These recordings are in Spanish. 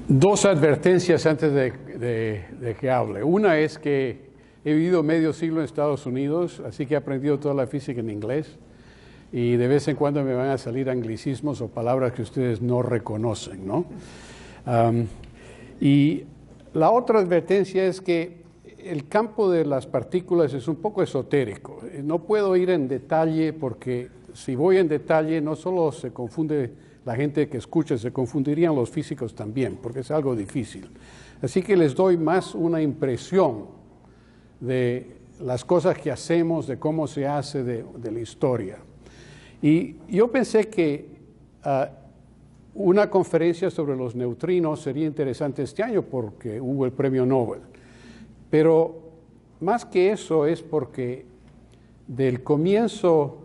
Dos advertencias antes de que hable. Una es que he vivido medio siglo en Estados Unidos, así que he aprendido toda la física en inglés y de vez en cuando me van a salir anglicismos o palabras que ustedes no reconocen, ¿no? Y la otra advertencia es que el campo de las partículas es un poco esotérico. No puedo ir en detalle porque si voy en detalle no solo se confunde la gente que escucha, se confundirían los físicos también, porque es algo difícil. Así que les doy más una impresión de las cosas que hacemos, de cómo se hace, de la historia. Y yo pensé que una conferencia sobre los neutrinos sería interesante este año porque hubo el premio Nobel. Pero más que eso es porque del comienzo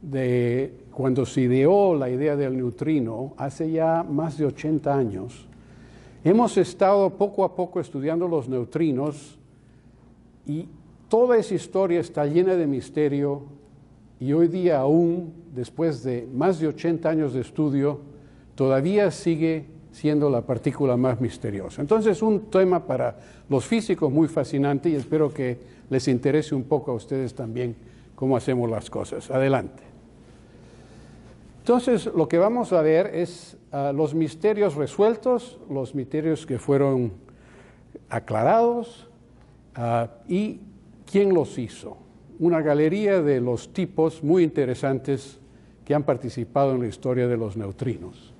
de cuando se ideó la idea del neutrino, hace ya más de 80 años, hemos estado poco a poco estudiando los neutrinos y toda esa historia está llena de misterio y hoy día aún, después de más de 80 años de estudio, todavía sigue siendo la partícula más misteriosa. Entonces, un tema para los físicos muy fascinante y espero que les interese un poco a ustedes también cómo hacemos las cosas. Adelante. Entonces, lo que vamos a ver es los misterios resueltos, los misterios que fueron aclarados y quién los hizo. Una galería de los tipos muy interesantes que han participado en la historia de los neutrinos.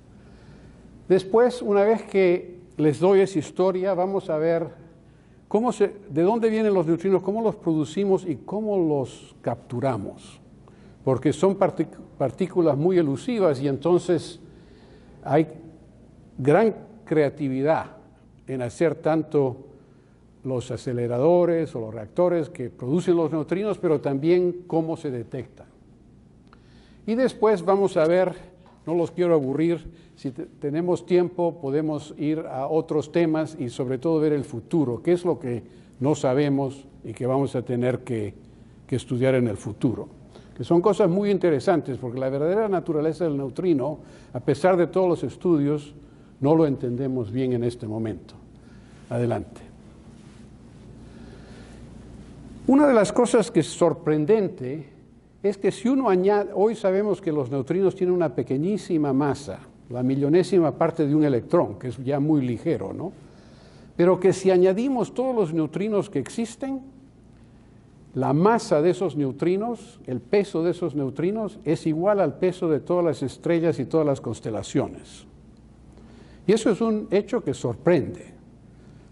Después, una vez que les doy esa historia, vamos a ver de dónde vienen los neutrinos, cómo los producimos y cómo los capturamos. Porque son partículas muy elusivas y entonces hay gran creatividad en hacer tanto los aceleradores o los reactores que producen los neutrinos, pero también cómo se detectan. Y después vamos a ver, no los quiero aburrir, si tenemos tiempo podemos ir a otros temas y sobre todo ver el futuro, qué es lo que no sabemos y que vamos a tener que estudiar en el futuro. Que son cosas muy interesantes, porque la verdadera naturaleza del neutrino, a pesar de todos los estudios, no lo entendemos bien en este momento. Adelante. Una de las cosas que es sorprendente es que si uno añade, hoy sabemos que los neutrinos tienen una pequeñísima masa, la millonésima parte de un electrón, que es ya muy ligero, ¿no? Pero que si añadimos todos los neutrinos que existen, la masa de esos neutrinos, el peso de esos neutrinos, es igual al peso de todas las estrellas y todas las constelaciones. Y eso es un hecho que sorprende,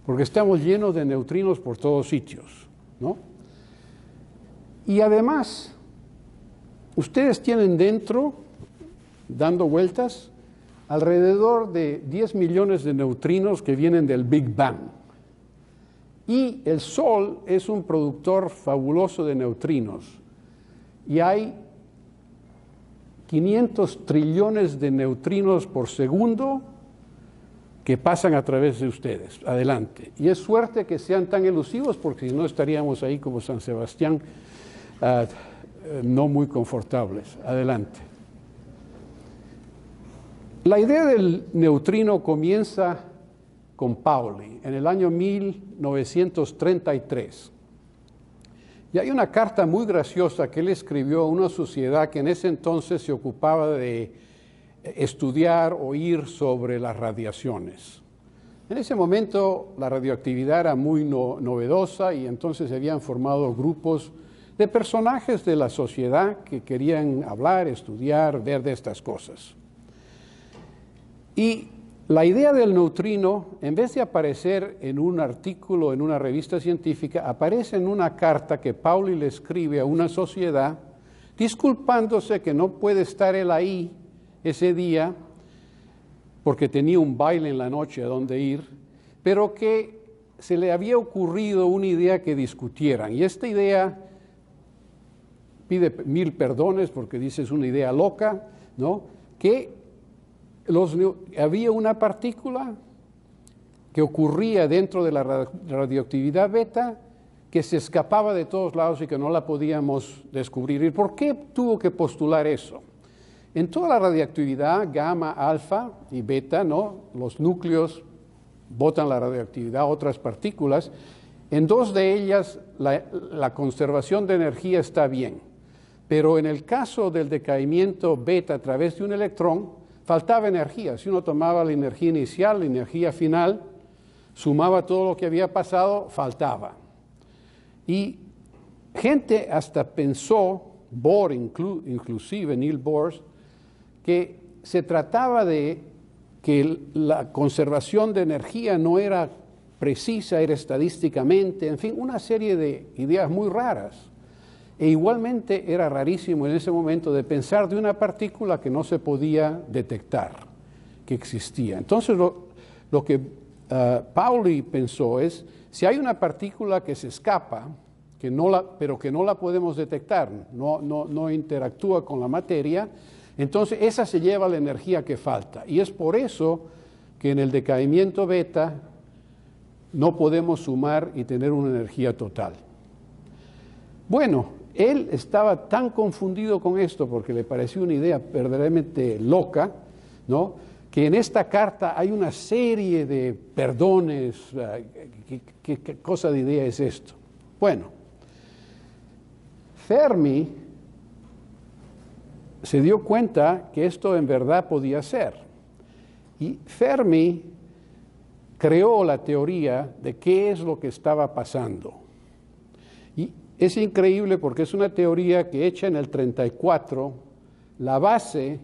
porque estamos llenos de neutrinos por todos sitios, ¿no? Y además, ustedes tienen dentro, dando vueltas, alrededor de 10 millones de neutrinos que vienen del Big Bang. Y el Sol es un productor fabuloso de neutrinos. Y hay 500 trillones de neutrinos por segundo que pasan a través de ustedes. Adelante. Y es suerte que sean tan elusivos porque si no estaríamos ahí como San Sebastián, no muy confortables. Adelante. La idea del neutrino comienza con Pauli en el año 1933. Y hay una carta muy graciosa que él escribió a una sociedad que en ese entonces se ocupaba de estudiar, oír sobre las radiaciones. En ese momento la radioactividad era muy novedosa y entonces se habían formado grupos de personajes de la sociedad que querían hablar, estudiar, ver de estas cosas. Y la idea del neutrino, en vez de aparecer en un artículo en una revista científica, aparece en una carta que Pauli le escribe a una sociedad, disculpándose que no puede estar él ahí ese día, porque tenía un baile en la noche a donde ir, pero que se le había ocurrido una idea que discutieran. Y esta idea pide 1000 perdones porque dice es una idea loca, ¿no? Que había una partícula que ocurría dentro de la radioactividad beta que se escapaba de todos lados y que no la podíamos descubrir. ¿Y por qué tuvo que postular eso? En toda la radioactividad, gamma, alfa y beta, ¿no? Los núcleos botan la radioactividad a otras partículas. En dos de ellas la conservación de energía está bien, pero en el caso del decaimiento beta a través de un electrón, faltaba energía. Si uno tomaba la energía inicial, la energía final, sumaba todo lo que había pasado, faltaba. Y gente hasta pensó, Bohr inclusive, Niels Bohr, que se trataba de que la conservación de energía no era precisa, era estadísticamente, en fin, una serie de ideas muy raras. E igualmente era rarísimo en ese momento de pensar de una partícula que no se podía detectar, que existía. Entonces lo que Pauli pensó es, si hay una partícula que se escapa, pero que no la podemos detectar, no interactúa con la materia, entonces esa se lleva la energía que falta. Y es por eso que en el decaimiento beta no podemos sumar y tener una energía total. Bueno, él estaba tan confundido con esto porque le pareció una idea verdaderamente loca, ¿no? Que en esta carta hay una serie de perdones. ¿Qué cosa de idea es esto? Bueno, Fermi se dio cuenta que esto en verdad podía ser. Y Fermi creó la teoría de qué es lo que estaba pasando. Y es increíble porque es una teoría que hecha en el 34, la base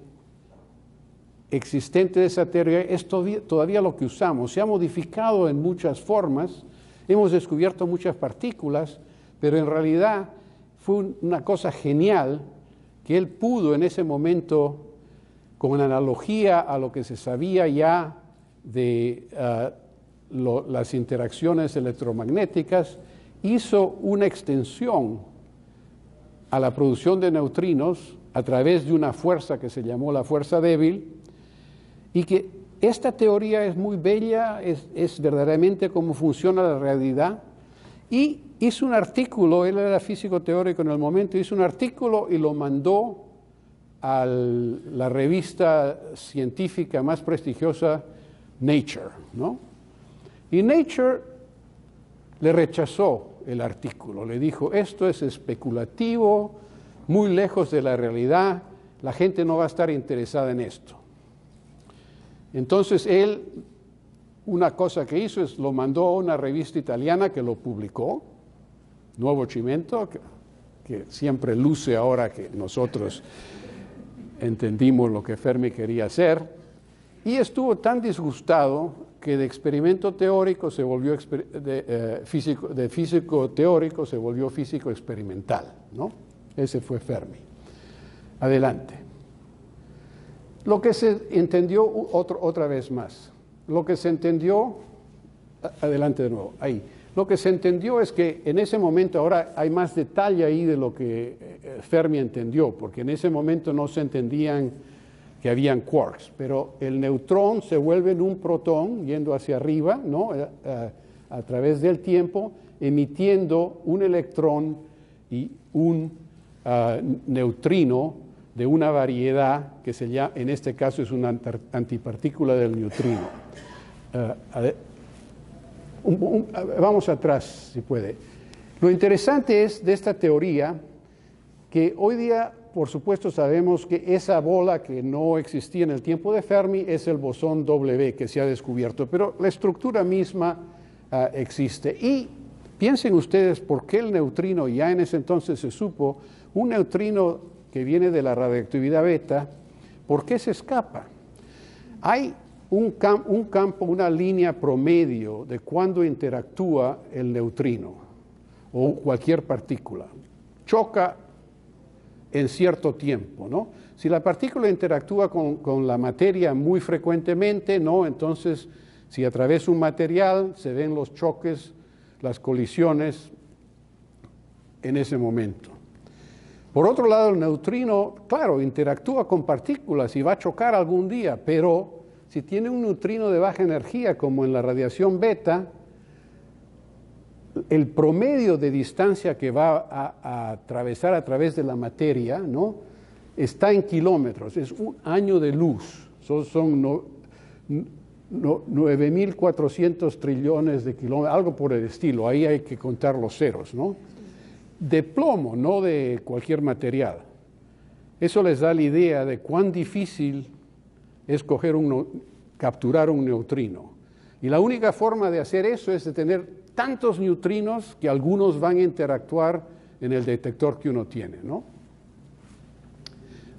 existente de esa teoría es todavía lo que usamos. Se ha modificado en muchas formas, hemos descubierto muchas partículas, pero en realidad fue una cosa genial que él pudo en ese momento, con analogía a lo que se sabía ya de las interacciones electromagnéticas, hizo una extensión a la producción de neutrinos a través de una fuerza que se llamó la fuerza débil, y que esta teoría es muy bella, es verdaderamente cómo funciona la realidad. Y hizo un artículo, él era físico teórico en el momento, hizo un artículo y lo mandó a la revista científica más prestigiosa, Nature, ¿no? Y Nature le rechazó el artículo, le dijo, esto es especulativo, muy lejos de la realidad, la gente no va a estar interesada en esto. Entonces él, una cosa que hizo es lo mandó a una revista italiana que lo publicó, Nuevo Cimento, que siempre luce ahora que nosotros entendimos lo que Fermi quería hacer, y estuvo tan disgustado que de experimento teórico se volvió de físico teórico se volvió físico experimental, ¿no? Ese fue Fermi. Adelante. Lo que se entendió, otra vez más, lo que se entendió, adelante de nuevo, ahí. Lo que se entendió es que en ese momento, ahora hay más detalle ahí de lo que Fermi entendió, porque en ese momento no se entendían que habían quarks, pero el neutrón se vuelve en un protón yendo hacia arriba, ¿no? A través del tiempo, emitiendo un electrón y un neutrino de una variedad que se llama, en este caso es una antipartícula del neutrino. Vamos atrás, si puede. Lo interesante es de esta teoría que hoy día, por supuesto, sabemos que esa bola que no existía en el tiempo de Fermi es el bosón W que se ha descubierto, pero la estructura misma existe. Y piensen ustedes por qué el neutrino, ya en ese entonces se supo, un neutrino que viene de la radioactividad beta, ¿por qué se escapa? Hay un campo, una línea promedio de cuando interactúa el neutrino o cualquier partícula. Choca en cierto tiempo, ¿no? Si la partícula interactúa con la materia muy frecuentemente, ¿no? Entonces, si a través de un material se ven los choques, las colisiones en ese momento. Por otro lado, el neutrino, claro, interactúa con partículas y va a chocar algún día, pero si tiene un neutrino de baja energía, como en la radiación beta, el promedio de distancia que va a atravesar a través de la materia, ¿no? está en kilómetros, es un año de luz, son 9.400 trillones de kilómetros, algo por el estilo, ahí hay que contar los ceros, ¿no? De plomo, no de cualquier material. Eso les da la idea de cuán difícil es capturar un neutrino. Y la única forma de hacer eso es de tener tantos neutrinos que algunos van a interactuar en el detector que uno tiene, ¿no?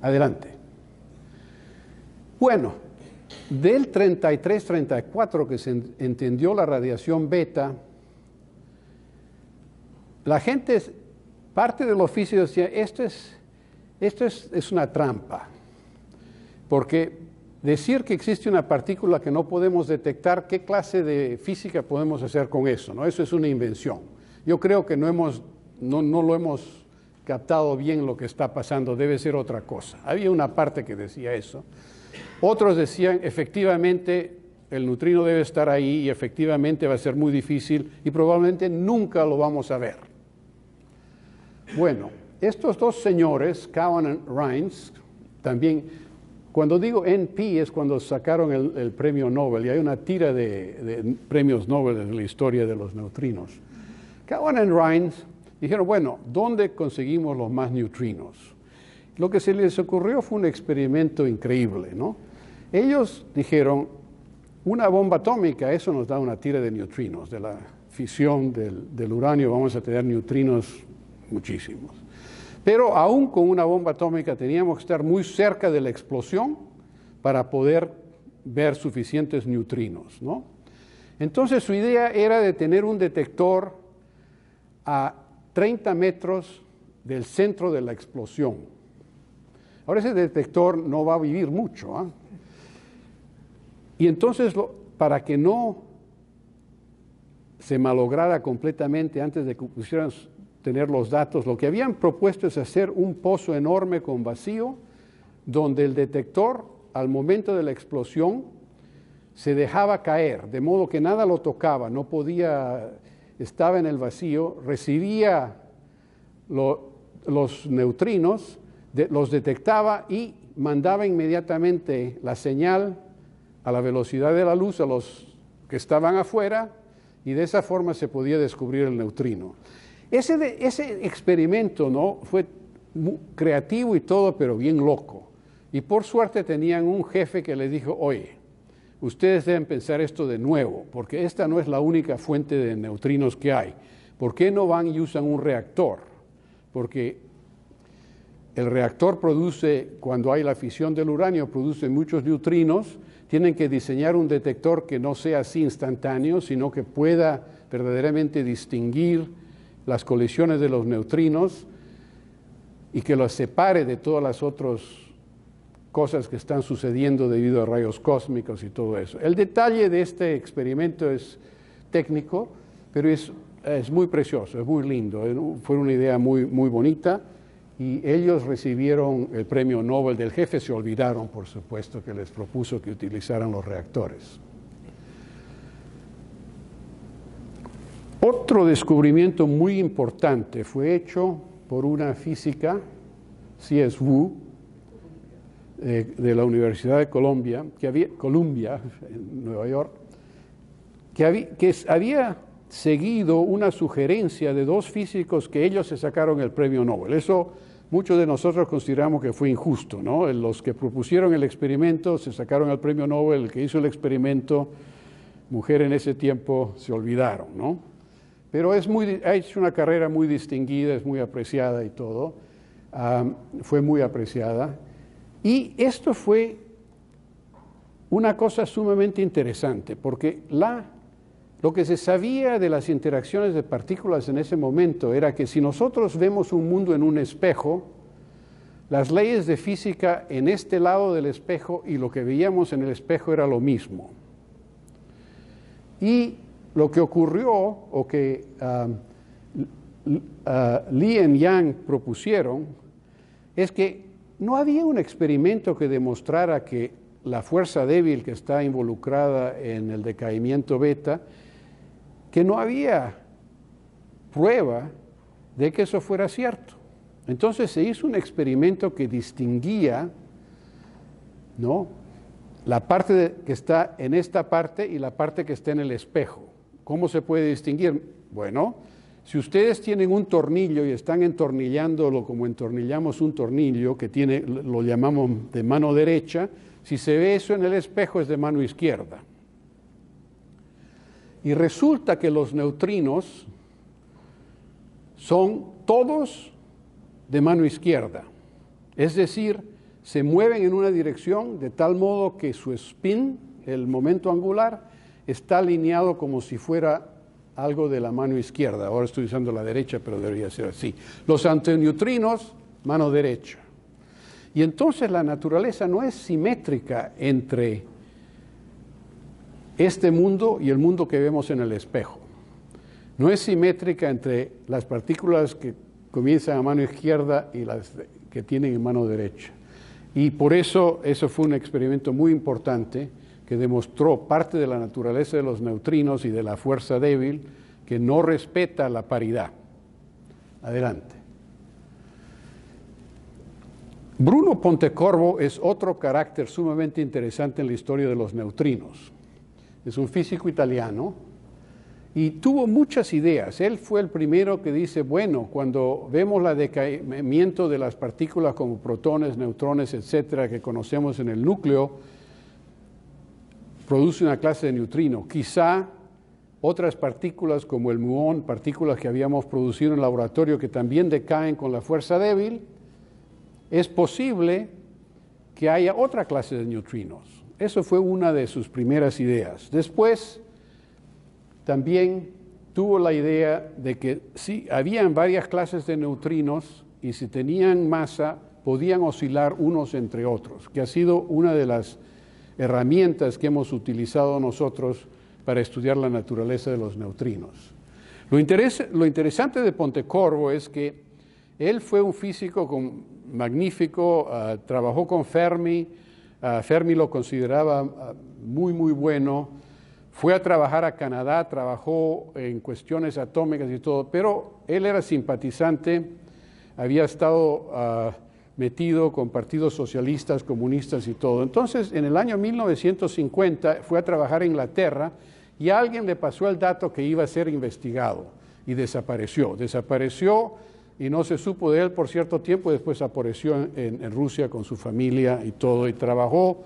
Adelante. Bueno, del 33-34 que se entendió la radiación beta, la gente, parte de los físicos decía, esto es una trampa, porque decir que existe una partícula que no podemos detectar, ¿qué clase de física podemos hacer con eso? ¿No? Eso es una invención. Yo creo que no lo hemos captado bien lo que está pasando, debe ser otra cosa. Había una parte que decía eso. Otros decían, efectivamente, el neutrino debe estar ahí y efectivamente va a ser muy difícil y probablemente nunca lo vamos a ver. Bueno, estos dos señores, Cowan y Rines, también... Cuando digo NP es cuando sacaron el premio Nobel, y hay una tira de premios Nobel en la historia de los neutrinos. Cowan y Rines dijeron, bueno, ¿dónde conseguimos los más neutrinos? Lo que se les ocurrió fue un experimento increíble, ¿no? Ellos dijeron, una bomba atómica, eso nos da una tira de neutrinos, de la fisión del uranio vamos a tener neutrinos muchísimos. Pero aún con una bomba atómica teníamos que estar muy cerca de la explosión para poder ver suficientes neutrinos, ¿no? Entonces su idea era de tener un detector a 30 metros del centro de la explosión. Ahora ese detector no va a vivir mucho, ¿eh? Y entonces para que no se malograra completamente antes de que pusieran tener los datos, lo que habían propuesto es hacer un pozo enorme con vacío, donde el detector, al momento de la explosión, se dejaba caer, de modo que nada lo tocaba, no podía, estaba en el vacío, recibía los neutrinos, los detectaba y mandaba inmediatamente la señal a la velocidad de la luz a los que estaban afuera, y de esa forma se podía descubrir el neutrino. Ese experimento, ¿no?, fue muy creativo y todo, pero bien loco. Y por suerte tenían un jefe que les dijo, oye, ustedes deben pensar esto de nuevo, porque esta no es la única fuente de neutrinos que hay. ¿Por qué no van y usan un reactor? Porque el reactor produce, cuando hay la fisión del uranio, produce muchos neutrinos. Tienen que diseñar un detector que no sea así instantáneo, sino que pueda verdaderamente distinguir las colisiones de los neutrinos y que los separe de todas las otras cosas que están sucediendo debido a rayos cósmicos y todo eso. El detalle de este experimento es técnico, pero es muy precioso, es muy lindo. Fue una idea muy, muy bonita y ellos recibieron el premio Nobel. Del jefe se olvidaron, por supuesto, que les propuso que utilizaran los reactores. Otro descubrimiento muy importante fue hecho por una física, C.S. Wu, de la Universidad de Columbia, en Nueva York, que había seguido una sugerencia de dos físicos que ellos se sacaron el premio Nobel. Eso muchos de nosotros consideramos que fue injusto, ¿no? Los que propusieron el experimento se sacaron el premio Nobel, el que hizo el experimento, mujer en ese tiempo, se olvidaron, ¿no? Pero ha hecho una carrera muy distinguida, es muy apreciada y todo, fue muy apreciada. Y esto fue una cosa sumamente interesante, porque lo que se sabía de las interacciones de partículas en ese momento era que si nosotros vemos un mundo en un espejo, las leyes de física en este lado del espejo y lo que veíamos en el espejo era lo mismo. Y lo que ocurrió, o que Li y Yang propusieron, es que no había un experimento que demostrara que la fuerza débil que está involucrada en el decaimiento beta, que no había prueba de que eso fuera cierto. Entonces se hizo un experimento que distinguía, ¿no?, la parte que está en esta parte y la parte que está en el espejo. ¿Cómo se puede distinguir? Bueno, si ustedes tienen un tornillo y están entornillándolo como entornillamos un tornillo que tiene, lo llamamos de mano derecha, si se ve eso en el espejo es de mano izquierda. Y resulta que los neutrinos son todos de mano izquierda. Es decir, se mueven en una dirección de tal modo que su spin, el momento angular, está alineado como si fuera algo de la mano izquierda. Ahora estoy usando la derecha, pero debería ser así. Los antineutrinos, mano derecha. Y entonces la naturaleza no es simétrica entre este mundo y el mundo que vemos en el espejo. No es simétrica entre las partículas que comienzan a mano izquierda y las que tienen en mano derecha. Y por eso fue un experimento muy importante que demostró parte de la naturaleza de los neutrinos y de la fuerza débil que no respeta la paridad. Adelante. Bruno Pontecorvo es otro carácter sumamente interesante en la historia de los neutrinos. Es un físico italiano y tuvo muchas ideas. Él fue el primero que dice, bueno, cuando vemos el decaimiento de las partículas como protones, neutrones, etcétera, que conocemos en el núcleo, produce una clase de neutrino. Quizá otras partículas como el muón, partículas que habíamos producido en el laboratorio que también decaen con la fuerza débil, es posible que haya otra clase de neutrinos. Eso fue una de sus primeras ideas. Después también tuvo la idea de que sí, habían varias clases de neutrinos y si tenían masa podían oscilar unos entre otros, que ha sido una de las herramientas que hemos utilizado nosotros para estudiar la naturaleza de los neutrinos. Lo interesante de Pontecorvo es que él fue un físico magnífico, trabajó con Fermi, Fermi lo consideraba muy bueno, fue a trabajar a Canadá, trabajó en cuestiones atómicas y todo, pero él era simpatizante, había estado metido con partidos socialistas, comunistas y todo. Entonces, en el año 1950 fue a trabajar a Inglaterra y a alguien le pasó el dato que iba a ser investigado y desapareció. Desapareció y no se supo de él por cierto tiempo, después apareció en Rusia con su familia y todo, y trabajó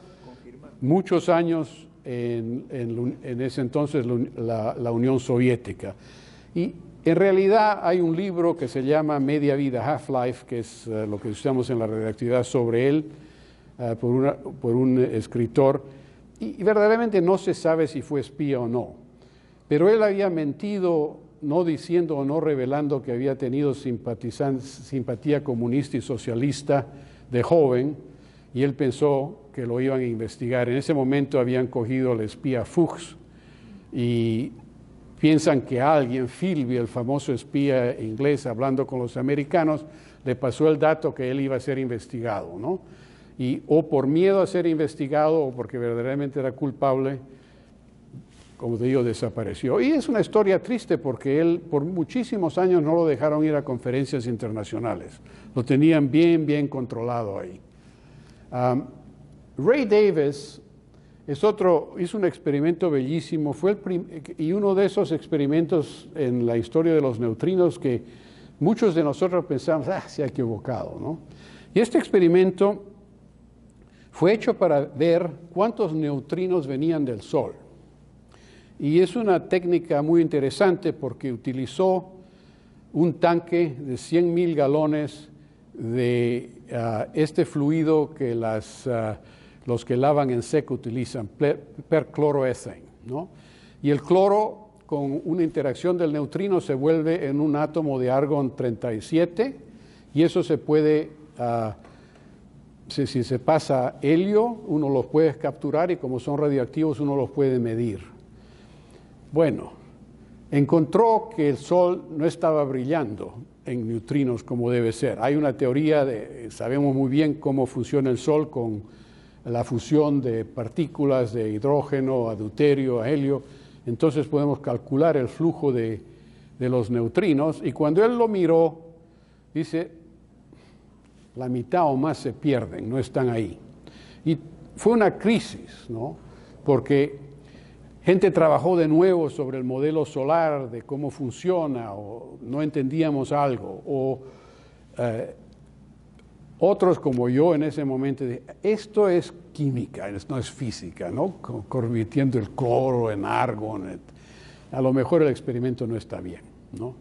muchos años en ese entonces la Unión Soviética. Y en realidad hay un libro que se llama Media Vida, Half-Life, que es lo que usamos en la radioactividad sobre él, por un escritor, y verdaderamente no se sabe si fue espía o no. Pero él había mentido, no diciendo o no revelando que había tenido simpatía comunista y socialista de joven, y él pensó que lo iban a investigar. En ese momento habían cogido al espía Fuchs y piensan que alguien, Philby, el famoso espía inglés, hablando con los americanos, le pasó el dato que él iba a ser investigado, ¿no? Y o por miedo a ser investigado o porque verdaderamente era culpable, como te digo, desapareció. Y es una historia triste porque él por muchísimos años no lo dejaron ir a conferencias internacionales. Lo tenían bien controlado ahí. Ray Davis hizo un experimento bellísimo, y uno de esos experimentos en la historia de los neutrinos que muchos de nosotros pensamos, se ha equivocado, ¿no? Y este experimento fue hecho para ver cuántos neutrinos venían del Sol. Y es una técnica muy interesante porque utilizó un tanque de 100,000 galones de este fluido que los que lavan en seco utilizan, perchloroethane, ¿no? Y el cloro, con una interacción del neutrino, se vuelve en un átomo de argón 37 y eso se puede, si se pasa helio, uno los puede capturar y como son radioactivos uno los puede medir. Bueno, encontró que el Sol no estaba brillando en neutrinos como debe ser. Hay una teoría, sabemos muy bien cómo funciona el Sol con la fusión de partículas de hidrógeno, a deuterio, a helio, entonces podemos calcular el flujo de los neutrinos, y cuando él lo miró, dice, la mitad o más se pierden, no están ahí. Y fue una crisis, ¿no? Porque gente trabajó de nuevo sobre el modelo solar, de cómo funciona, o no entendíamos algo, o otros como yo en ese momento, esto es química, no es física, ¿no? Convirtiendo el cloro en argón, a lo mejor el experimento no está bien, ¿no?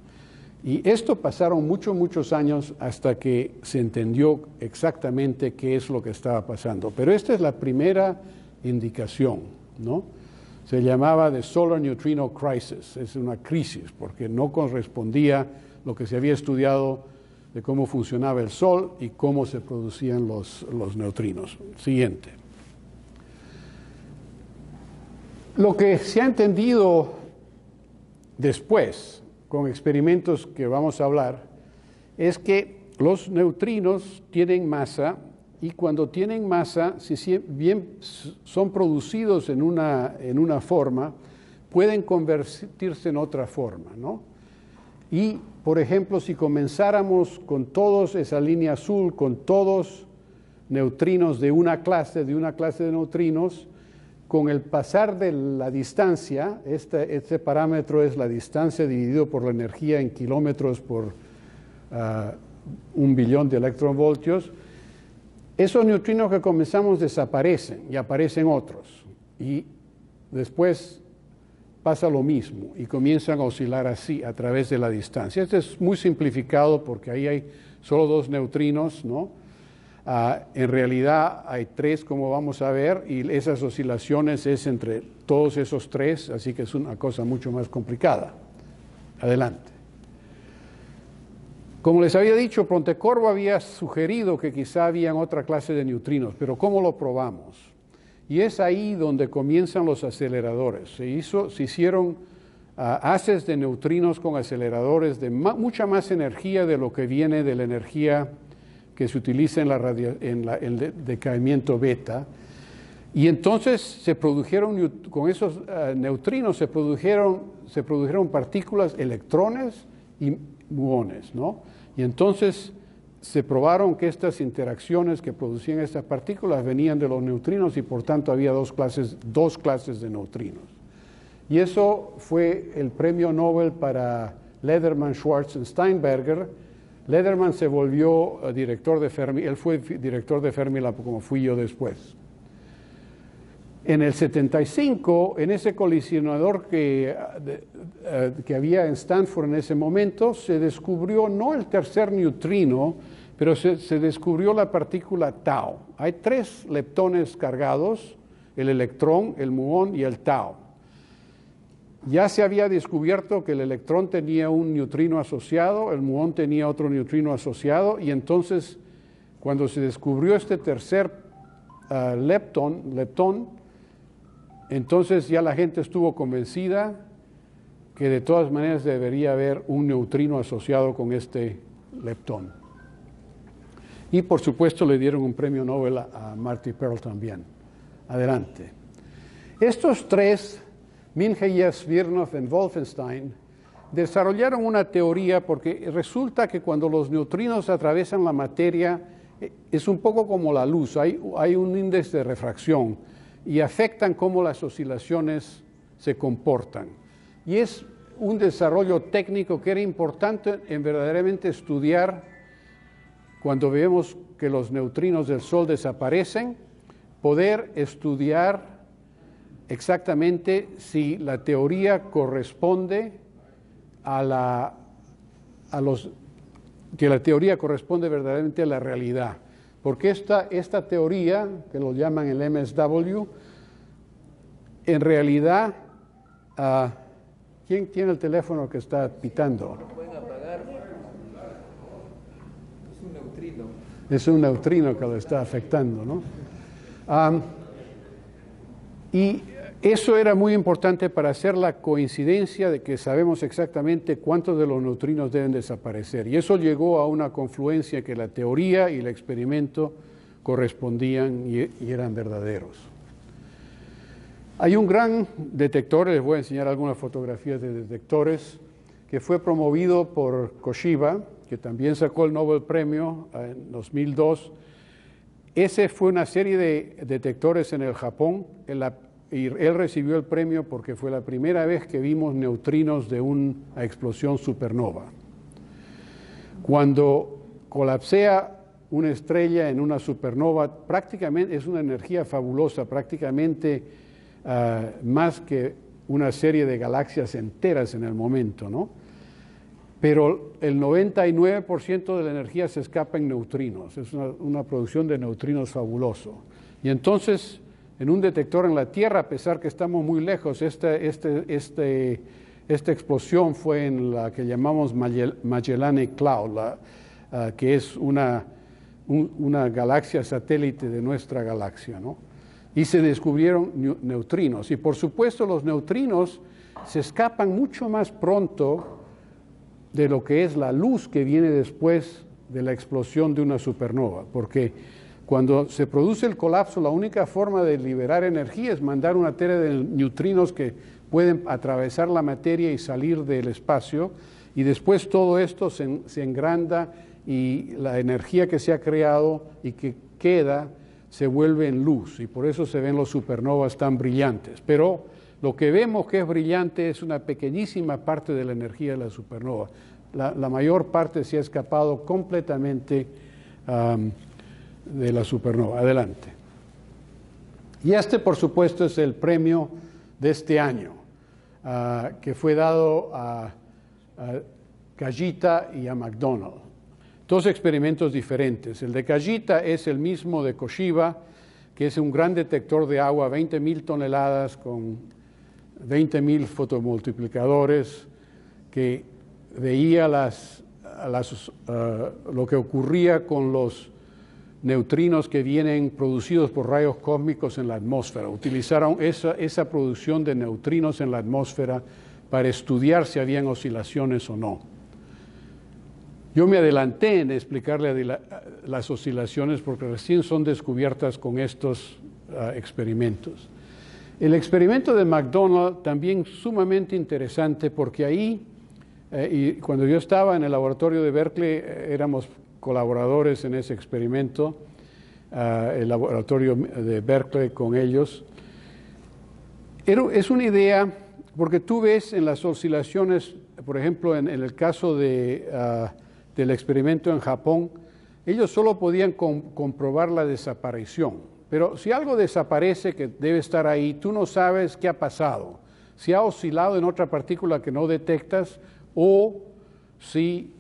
Y esto pasaron muchos años hasta que se entendió exactamente qué es lo que estaba pasando. Pero esta es la primera indicación, ¿no? Se llamaba The Solar Neutrino Crisis, es una crisis, porque no correspondía lo que se había estudiado de cómo funcionaba el Sol y cómo se producían los neutrinos. Siguiente. Lo que se ha entendido después, con experimentos que vamos a hablar, es que los neutrinos tienen masa y cuando tienen masa, si bien son producidos en una forma, pueden convertirse en otra forma, ¿no? Y, por ejemplo, si comenzáramos con todos esa línea azul, con todos neutrinos de una clase de neutrinos, con el pasar de la distancia, este parámetro es la distancia dividido por la energía en kilómetros por 1 billón de electronvoltios, esos neutrinos que comenzamos desaparecen y aparecen otros. Y después pasa lo mismo y comienzan a oscilar así a través de la distancia. Este es muy simplificado porque ahí hay solo 2 neutrinos, ¿no? En realidad hay 3, como vamos a ver, y esas oscilaciones es entre todos esos 3, así que es una cosa mucho más complicada. Adelante. Como les había dicho, Pontecorvo había sugerido que quizá habían otra clase de neutrinos, pero ¿cómo lo probamos? Y es ahí donde comienzan los aceleradores. Se hicieron haces de neutrinos con aceleradores de mucha más energía de lo que viene de la energía que se utiliza en el decaimiento beta. Y entonces se produjeron, con esos neutrinos se produjeron partículas, electrones y muones, ¿no? Y entonces se probaron que estas interacciones que producían estas partículas venían de los neutrinos y por tanto había dos clases de neutrinos. Y eso fue el premio Nobel para Lederman, Schwartz y Steinberger. Lederman se volvió director de Fermi, él fue director de Fermilab como fui yo después. En el 75, en ese colisionador que había en Stanford en ese momento, se descubrió no el tercer neutrino, pero se descubrió la partícula tau. Hay 3 leptones cargados, el electrón, el muón y el tau. Ya se había descubierto que el electrón tenía un neutrino asociado, el muón tenía otro neutrino asociado, y entonces, cuando se descubrió este tercer leptón, entonces ya la gente estuvo convencida que de todas maneras debería haber un neutrino asociado con este leptón. Y por supuesto le dieron un premio Nobel a Marty Pearl también. Adelante. Estos 3, Minheyev, Smirnov y Wolfenstein, desarrollaron una teoría porque resulta que cuando los neutrinos atraviesan la materia es un poco como la luz, hay un índice de refracción y afectan cómo las oscilaciones se comportan. Y es un desarrollo técnico que era importante en verdaderamente estudiar cuando vemos que los neutrinos del Sol desaparecen, poder estudiar exactamente si la teoría corresponde que la teoría corresponde verdaderamente a la realidad. Porque esta teoría, que lo llaman el MSW, en realidad, ¿quién tiene el teléfono que está pitando? No pueden apagar. Es un neutrino. Es un neutrino que lo está afectando, ¿no? Y eso era muy importante para hacer la coincidencia de que sabemos exactamente cuántos de los neutrinos deben desaparecer. Y eso llegó a una confluencia que la teoría y el experimento correspondían y eran verdaderos. Hay un gran detector, les voy a enseñar algunas fotografías de detectores, que fue promovido por Koshiba que también sacó el Nobel Premio en 2002. Ese fue una serie de detectores en el Japón, y él recibió el premio porque fue la primera vez que vimos neutrinos de una explosión supernova. Cuando colapsea una estrella en una supernova, prácticamente es una energía fabulosa, prácticamente más que una serie de galaxias enteras en el momento, ¿no? Pero el 99% de la energía se escapa en neutrinos, es una producción de neutrinos fabuloso. Y entonces, en un detector en la Tierra, a pesar que estamos muy lejos, esta explosión fue en la que llamamos Magellanic Cloud, que es una galaxia satélite de nuestra galaxia, ¿no? Y se descubrieron neutrinos. Y por supuesto los neutrinos se escapan mucho más pronto de lo que es la luz que viene después de la explosión de una supernova, porque cuando se produce el colapso, la única forma de liberar energía es mandar una serie de neutrinos que pueden atravesar la materia y salir del espacio, y después todo esto se engranda y la energía que se ha creado y que queda se vuelve en luz, y por eso se ven los supernovas tan brillantes. Pero lo que vemos que es brillante es una pequeñísima parte de la energía de la supernova. La mayor parte se ha escapado completamente de la supernova. Adelante. Y este, por supuesto, es el premio de este año, que fue dado a Kajita y a McDonald. Dos experimentos diferentes. El de Kajita es el mismo de Koshiba, que es un gran detector de agua, 20.000 toneladas con 20.000 fotomultiplicadores, que veía lo que ocurría con los neutrinos que vienen producidos por rayos cósmicos en la atmósfera. Utilizaron esa producción de neutrinos en la atmósfera para estudiar si habían oscilaciones o no. Yo me adelanté en explicarle las oscilaciones porque recién son descubiertas con estos experimentos. El experimento de McDonald también sumamente interesante porque ahí, y cuando yo estaba en el laboratorio de Berkeley, éramos colaboradores en ese experimento, el laboratorio de Berkeley con ellos. Es una idea, porque tú ves en las oscilaciones, por ejemplo, en el caso del experimento en Japón, ellos solo podían comprobar la desaparición. Pero si algo desaparece que debe estar ahí, tú no sabes qué ha pasado. Si ha oscilado en otra partícula que no detectas o si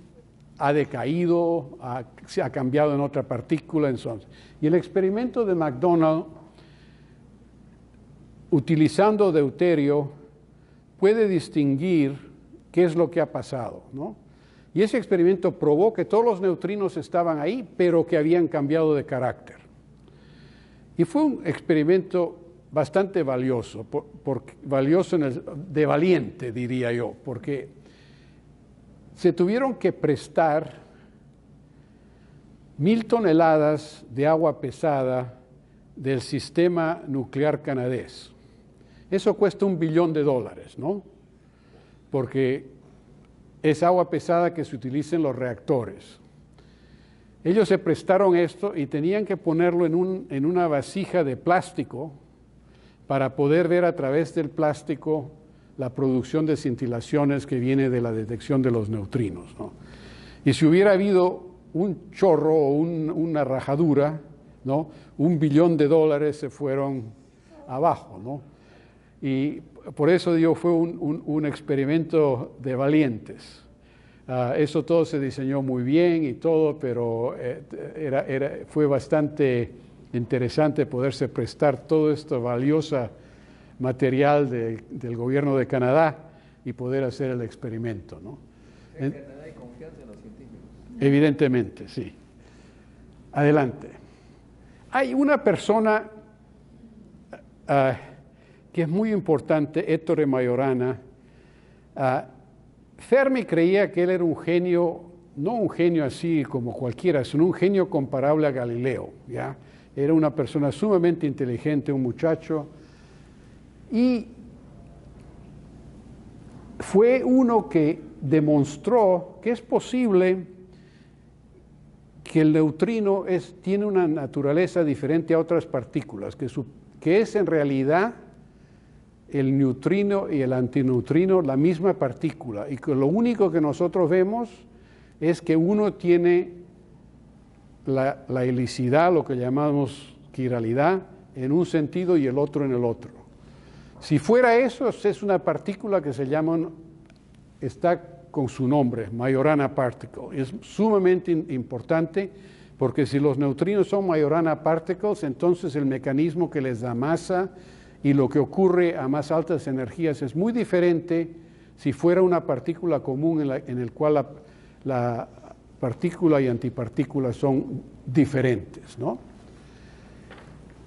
ha decaído, se ha cambiado en otra partícula. Y el experimento de McDonald, utilizando deuterio, puede distinguir qué es lo que ha pasado, ¿no? Y ese experimento probó que todos los neutrinos estaban ahí, pero que habían cambiado de carácter. Y fue un experimento bastante valioso, de valiente, diría yo, porque se tuvieron que prestar 1.000 toneladas de agua pesada del sistema nuclear canadiense. Eso cuesta $1 billón, ¿no? Porque es agua pesada que se utiliza en los reactores. Ellos se prestaron esto y tenían que ponerlo en una vasija de plástico para poder ver a través del plástico la producción de cintilaciones que viene de la detección de los neutrinos, ¿no? Y si hubiera habido un chorro o una rajadura, ¿no?, $1 billón se fueron abajo, ¿no? Y por eso digo, fue un experimento de valientes. Eso todo se diseñó muy bien y todo, pero fue bastante interesante poderse prestar todo esto valioso material del gobierno de Canadá y poder hacer el experimento, ¿no? En Canadá hay confianza en los científicos. Evidentemente, sí. Adelante. Hay una persona que es muy importante, Ettore Majorana. Fermi creía que él era un genio, no un genio así como cualquiera, sino un genio comparable a Galileo, ¿ya? Era una persona sumamente inteligente, un muchacho, y fue uno que demostró que es posible que el neutrino tiene una naturaleza diferente a otras partículas, que es en realidad el neutrino y el antineutrino la misma partícula, y que lo único que nosotros vemos es que uno tiene la helicidad, lo que llamamos quiralidad, en un sentido y el otro en el otro. Si fuera eso, es una partícula que se llama, está con su nombre, Majorana particle. Es sumamente importante porque si los neutrinos son Majorana particles, entonces el mecanismo que les da masa y lo que ocurre a más altas energías es muy diferente si fuera una partícula común en el cual la partícula y antipartícula son diferentes, ¿no?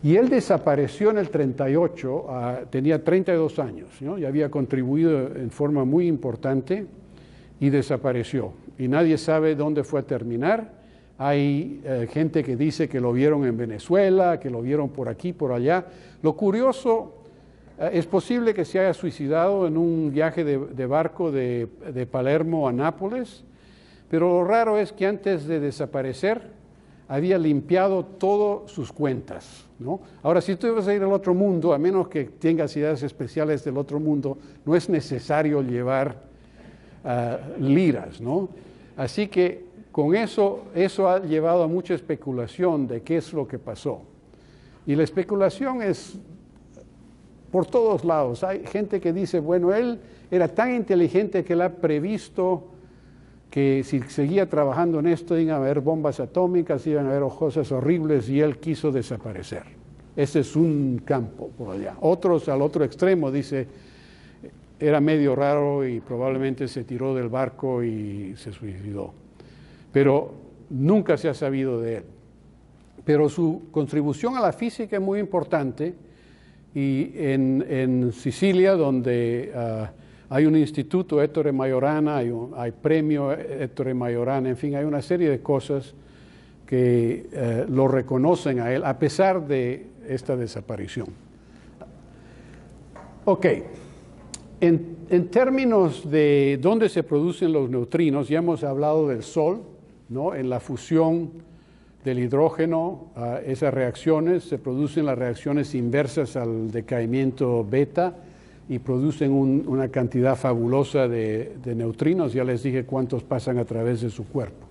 Y él desapareció en el 38, tenía 32 años, ¿no? Y había contribuido en forma muy importante y desapareció. Y nadie sabe dónde fue a terminar. Hay gente que dice que lo vieron en Venezuela, que lo vieron por aquí, por allá. Lo curioso, es posible que se haya suicidado en un viaje de barco de Palermo a Nápoles, pero lo raro es que antes de desaparecer había limpiado todas sus cuentas, ¿no? Ahora, si tú vas a ir al otro mundo, a menos que tengas ideas especiales del otro mundo, no es necesario llevar liras, ¿no? Así que con eso ha llevado a mucha especulación de qué es lo que pasó. Y la especulación es por todos lados. Hay gente que dice, bueno, él era tan inteligente que él ha previsto que si seguía trabajando en esto iban a haber bombas atómicas, iban a haber cosas horribles y él quiso desaparecer. Ese es un campo por allá. Otros al otro extremo dice, era medio raro y probablemente se tiró del barco y se suicidó. Pero nunca se ha sabido de él. Pero su contribución a la física es muy importante y en Sicilia, donde hay un instituto Ettore Majorana, hay premio Ettore Majorana, en fin, hay una serie de cosas que lo reconocen a él a pesar de esta desaparición. Ok, en términos de dónde se producen los neutrinos, ya hemos hablado del Sol, ¿no? En la fusión del hidrógeno, esas reacciones se producen las reacciones inversas al decaimiento beta y producen una cantidad fabulosa de neutrinos. Ya les dije cuántos pasan a través de su cuerpo.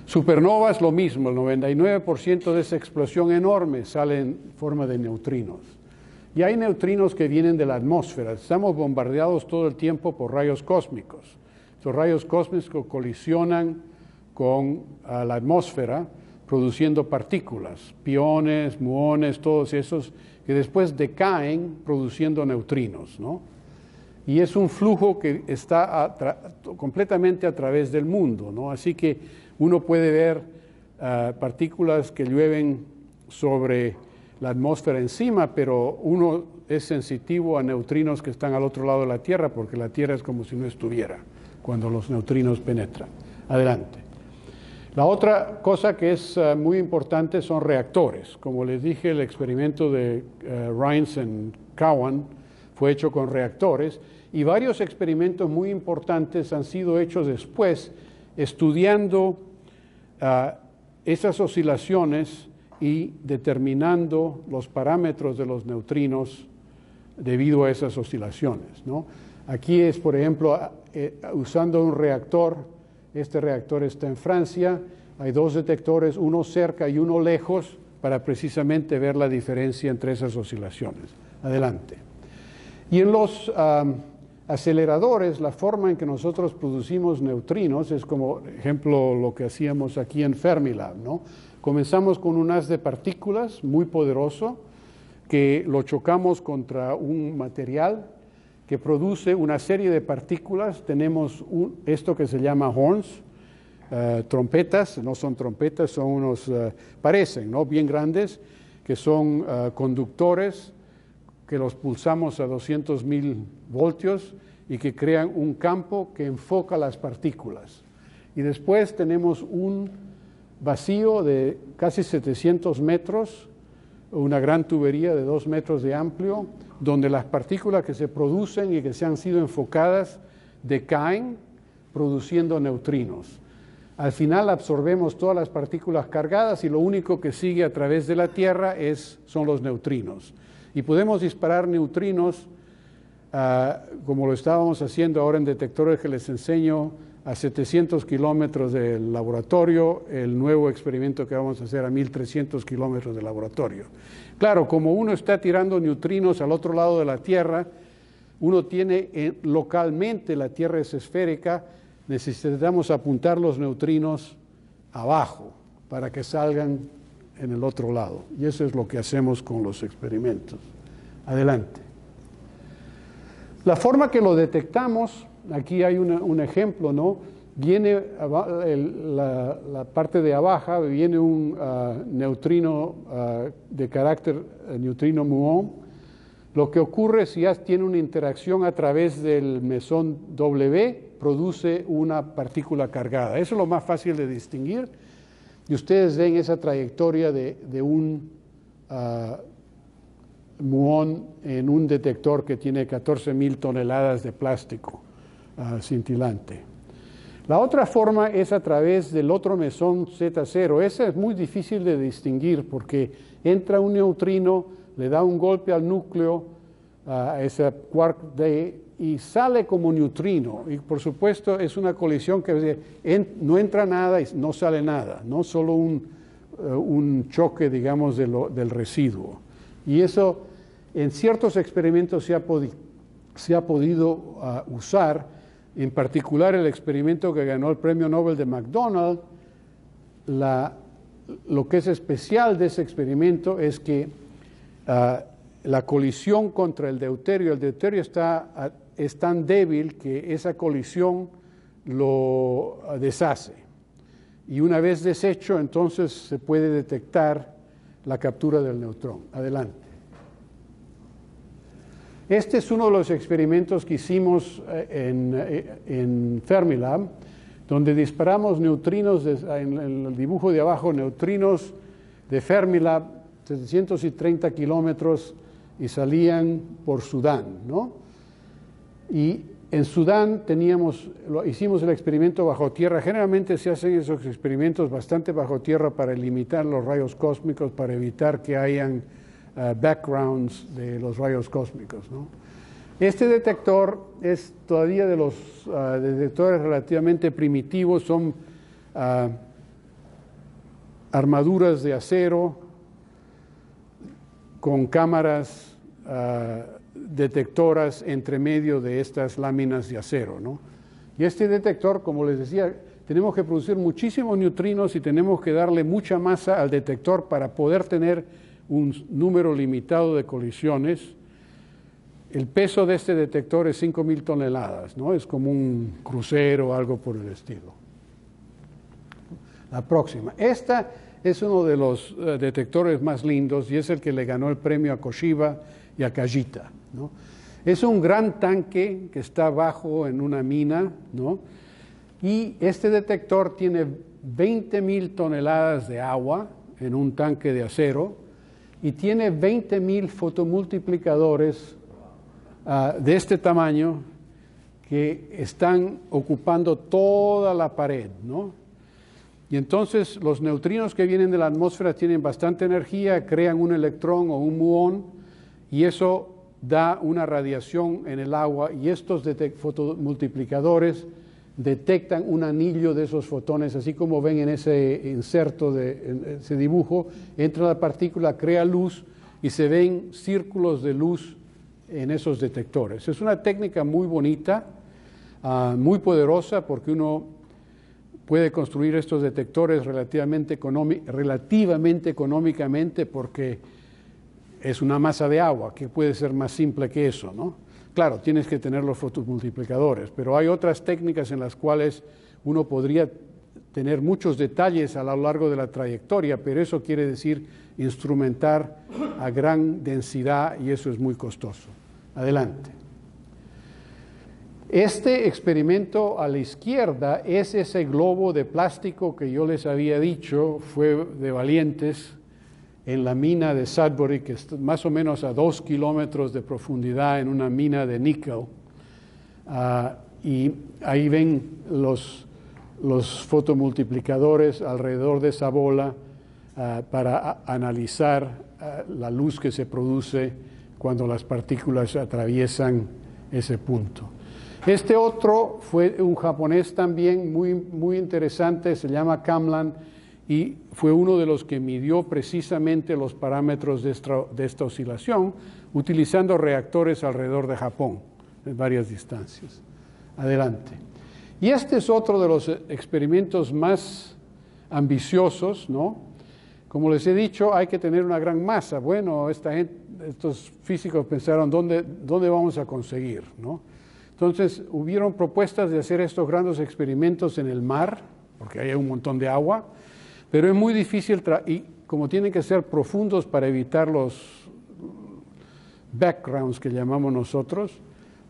Supernovas, lo mismo, el 99% de esa explosión enorme sale en forma de neutrinos. Y hay neutrinos que vienen de la atmósfera. Estamos bombardeados todo el tiempo por rayos cósmicos. Estos rayos cósmicos colisionan con la atmósfera, produciendo partículas, piones, muones, todos esos, que después decaen produciendo neutrinos, ¿no? Y es un flujo que está completamente a través del mundo, ¿no? Así que uno puede ver partículas que llueven sobre la atmósfera encima, pero uno es sensitivo a neutrinos que están al otro lado de la Tierra, porque la Tierra es como si no estuviera cuando los neutrinos penetran. Adelante. La otra cosa que es muy importante son reactores. Como les dije, el experimento de Rines en Cowan fue hecho con reactores y varios experimentos muy importantes han sido hechos después estudiando esas oscilaciones y determinando los parámetros de los neutrinos debido a esas oscilaciones, ¿no? Aquí es, por ejemplo, usando un reactor. Este reactor está en Francia, hay dos detectores, uno cerca y uno lejos, para precisamente ver la diferencia entre esas oscilaciones. Adelante. Y en los aceleradores, la forma en que nosotros producimos neutrinos es como, ejemplo, lo que hacíamos aquí en Fermilab, ¿no? Comenzamos con un haz de partículas muy poderoso, que lo chocamos contra un material que produce una serie de partículas. Tenemos esto que se llama horns, trompetas, no son trompetas, son unos, parecen, ¿no? Bien grandes, que son conductores, que los pulsamos a 200.000 voltios y que crean un campo que enfoca las partículas. Y después tenemos un vacío de casi 700 metros, una gran tubería de 2 metros de amplio, donde las partículas que se producen y que se han sido enfocadas decaen produciendo neutrinos. Al final absorbemos todas las partículas cargadas y lo único que sigue a través de la Tierra son los neutrinos. Y podemos disparar neutrinos, como lo estábamos haciendo ahora en detectores que les enseño, a 700 kilómetros del laboratorio, el nuevo experimento que vamos a hacer a 1300 kilómetros del laboratorio. Claro, como uno está tirando neutrinos al otro lado de la Tierra, uno tiene localmente, la Tierra es esférica, necesitamos apuntar los neutrinos abajo para que salgan en el otro lado. Y eso es lo que hacemos con los experimentos. Adelante. La forma que lo detectamos, aquí hay un ejemplo, ¿no? Viene la parte de abajo, viene un neutrino de carácter neutrino muón. Lo que ocurre si ya tiene una interacción a través del mesón W, produce una partícula cargada. Eso es lo más fácil de distinguir. Y ustedes ven esa trayectoria de un muón en un detector que tiene 14.000 toneladas de plástico cintilante. La otra forma es a través del otro mesón Z0. Esa es muy difícil de distinguir porque entra un neutrino, le da un golpe al núcleo, a ese quark D, y sale como neutrino. Y por supuesto es una colisión que no entra nada y no sale nada, no solo un choque, digamos, del residuo. Y eso en ciertos experimentos se ha podido usar, en particular el experimento que ganó el premio Nobel de McDonald. Lo que es especial de ese experimento es que la colisión contra el deuterio es tan débil que esa colisión lo deshace. Y una vez deshecho, entonces se puede detectar la captura del neutrón. Adelante. Este es uno de los experimentos que hicimos en Fermilab, donde disparamos neutrinos, en el dibujo de abajo, neutrinos de Fermilab, 730 kilómetros, y salían por Sudán, ¿no? Y en Sudán hicimos el experimento bajo tierra. Generalmente se hacen esos experimentos bastante bajo tierra para limitar los rayos cósmicos, para evitar que hayan backgrounds de los rayos cósmicos, ¿no? Este detector es todavía de los detectores relativamente primitivos, son armaduras de acero con cámaras detectoras entre medio de estas láminas de acero, ¿no? Y este detector, como les decía, tenemos que producir muchísimos neutrinos y tenemos que darle mucha masa al detector para poder tener un número limitado de colisiones. El peso de este detector es 5.000 toneladas, ¿no? Es como un crucero o algo por el estilo. La próxima. Esta es uno de los detectores más lindos y es el que le ganó el premio a Koshiba y a Kajita, ¿no? Es un gran tanque que está abajo en una mina, ¿no? Y este detector tiene 20.000 toneladas de agua en un tanque de acero y tiene 20.000 fotomultiplicadores de este tamaño que están ocupando toda la pared, ¿no? Y entonces los neutrinos que vienen de la atmósfera tienen bastante energía, crean un electrón o un muón, y eso da una radiación en el agua, y estos fotomultiplicadores detectan un anillo de esos fotones, así como ven en ese inserto, en ese dibujo, entra la partícula, crea luz, y se ven círculos de luz en esos detectores. Es una técnica muy bonita, muy poderosa, porque uno puede construir estos detectores relativamente económicamente, porque es una masa de agua, que puede ser más simple que eso, ¿no? Claro, tienes que tener los fotomultiplicadores, pero hay otras técnicas en las cuales uno podría tener muchos detalles a lo largo de la trayectoria, pero eso quiere decir instrumentar a gran densidad y eso es muy costoso. Adelante. Este experimento a la izquierda es ese globo de plástico que yo les había dicho, fue de valientes, en la mina de Sudbury, que está más o menos a 2 kilómetros de profundidad en una mina de níquel. Y ahí ven los los fotomultiplicadores alrededor de esa bola para analizar la luz que se produce cuando las partículas atraviesan ese punto. Este otro fue un japonés también muy interesante, se llama Kamlan, y fue uno de los que midió precisamente los parámetros de esta oscilación utilizando reactores alrededor de Japón en varias distancias. Adelante. Y este es otro de los experimentos más ambiciosos, ¿no? Como les he dicho, hay que tener una gran masa. Bueno, estos físicos pensaron, ¿dónde vamos a conseguir, ¿no? Entonces, hubieron propuestas de hacer estos grandes experimentos en el mar, porque hay un montón de agua, pero es muy difícil, y como tienen que ser profundos para evitar los backgrounds que llamamos nosotros,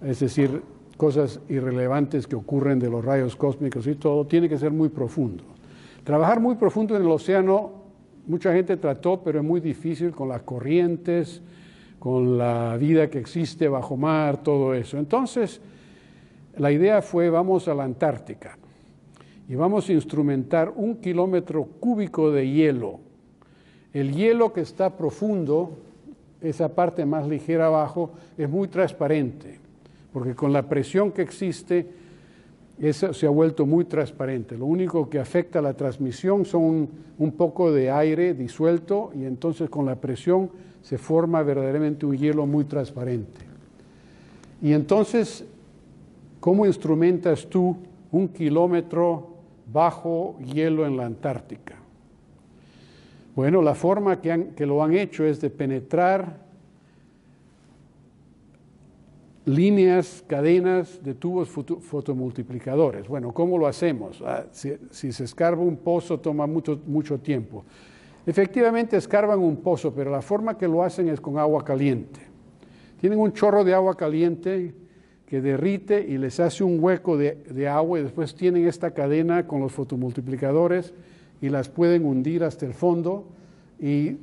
es decir, cosas irrelevantes que ocurren de los rayos cósmicos y todo, tiene que ser muy profundo. Trabajar muy profundo en el océano, mucha gente trató, pero es muy difícil con las corrientes, con la vida que existe bajo mar, todo eso. Entonces, la idea fue, vamos a la Antártica y vamos a instrumentar 1 kilómetro cúbico de hielo. El hielo que está profundo, esa parte más ligera abajo, es muy transparente, porque con la presión que existe, eso se ha vuelto muy transparente. Lo único que afecta la transmisión son un poco de aire disuelto y entonces con la presión se forma verdaderamente un hielo muy transparente. Y entonces, ¿cómo instrumentas tú 1 kilómetro bajo hielo en la Antártica? Bueno, la forma que lo han hecho es de penetrar líneas, cadenas de tubos fotomultiplicadores. Bueno, ¿cómo lo hacemos? Si se escarba un pozo toma mucho tiempo. Efectivamente escarban un pozo, pero la forma que lo hacen es con agua caliente. Tienen un chorro de agua caliente que derrite y les hace un hueco de agua y después tienen esta cadena con los fotomultiplicadores y las pueden hundir hasta el fondo y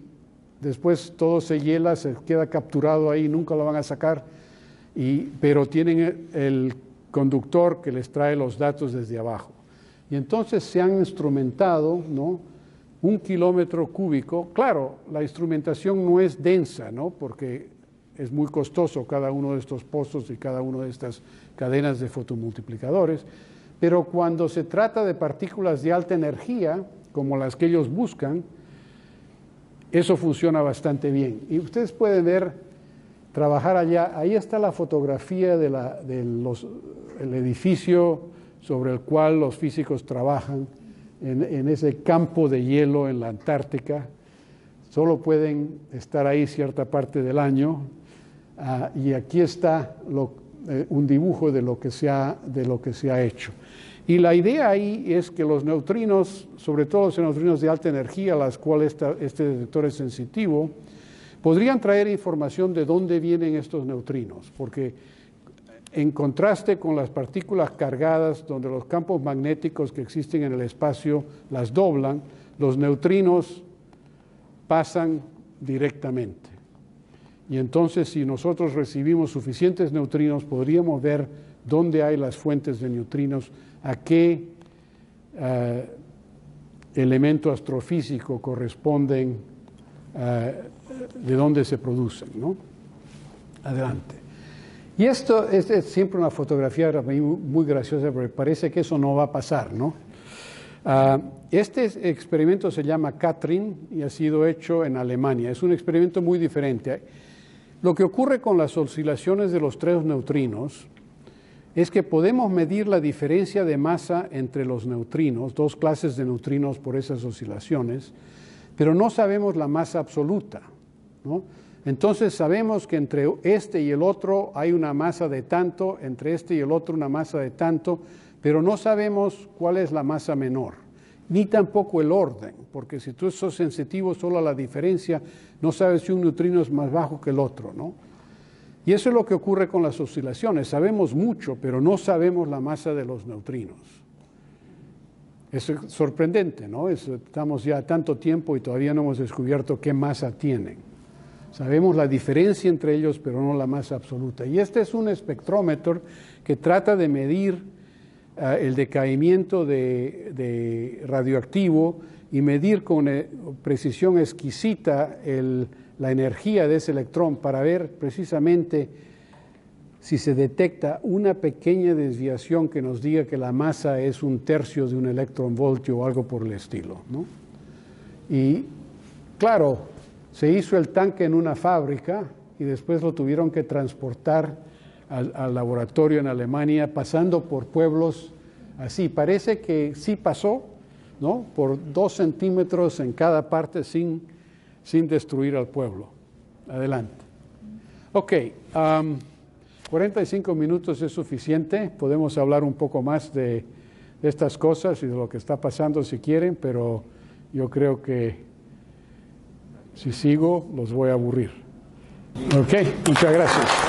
después todo se hiela, se queda capturado ahí, nunca lo van a sacar, pero tienen el conductor que les trae los datos desde abajo. Y entonces se han instrumentado, ¿no?, 1 kilómetro cúbico. Claro, la instrumentación no es densa, ¿no?, porque es muy costoso cada uno de estos pozos y cada una de estas cadenas de fotomultiplicadores, pero cuando se trata de partículas de alta energía, como las que ellos buscan, eso funciona bastante bien. Y ustedes pueden ver, trabajar allá, ahí está la fotografía del edificio sobre el cual los físicos trabajan, en ese campo de hielo en la Antártica. Solo pueden estar ahí cierta parte del año, y aquí está un dibujo de lo que se ha hecho. Y la idea ahí es que los neutrinos, sobre todo los neutrinos de alta energía, a las cuales este detector es sensitivo, podrían traer información de dónde vienen estos neutrinos, porque en contraste con las partículas cargadas, donde los campos magnéticos que existen en el espacio las doblan, los neutrinos pasan directamente. Y entonces, si nosotros recibimos suficientes neutrinos, podríamos ver dónde hay las fuentes de neutrinos, a qué elemento astrofísico corresponden, de dónde se producen, ¿no? Adelante. Y esto es siempre una fotografía muy graciosa, porque parece que eso no va a pasar, ¿no? Este experimento se llama Katrin y ha sido hecho en Alemania. Es un experimento muy diferente. Lo que ocurre con las oscilaciones de los 3 neutrinos es que podemos medir la diferencia de masa entre los neutrinos, 2 clases de neutrinos por esas oscilaciones, pero no sabemos la masa absoluta, ¿no? Entonces sabemos que entre este y el otro hay una masa de tanto, entre este y el otro una masa de tanto, pero no sabemos cuál es la masa menor, ni tampoco el orden, porque si tú sos sensitivo solo a la diferencia, no sabes si un neutrino es más bajo que el otro, ¿no? Y eso es lo que ocurre con las oscilaciones. Sabemos mucho, pero no sabemos la masa de los neutrinos. Eso es sorprendente, ¿no? Estamos ya tanto tiempo y todavía no hemos descubierto qué masa tienen. Sabemos la diferencia entre ellos, pero no la masa absoluta. Y este es un espectrómetro que trata de medir el decaimiento de radioactivo y medir con precisión exquisita la energía de ese electrón para ver precisamente si se detecta una pequeña desviación que nos diga que la masa es 1/3 de un electronvoltio o algo por el estilo, ¿no? Y claro, se hizo el tanque en una fábrica y después lo tuvieron que transportar al laboratorio en Alemania, pasando por pueblos así. Parece que sí pasó, ¿no? Por 2 centímetros en cada parte sin destruir al pueblo. Adelante. Ok, 45 minutos es suficiente. Podemos hablar un poco más de estas cosas y de lo que está pasando si quieren, pero yo creo que si sigo los voy a aburrir. Ok, muchas gracias.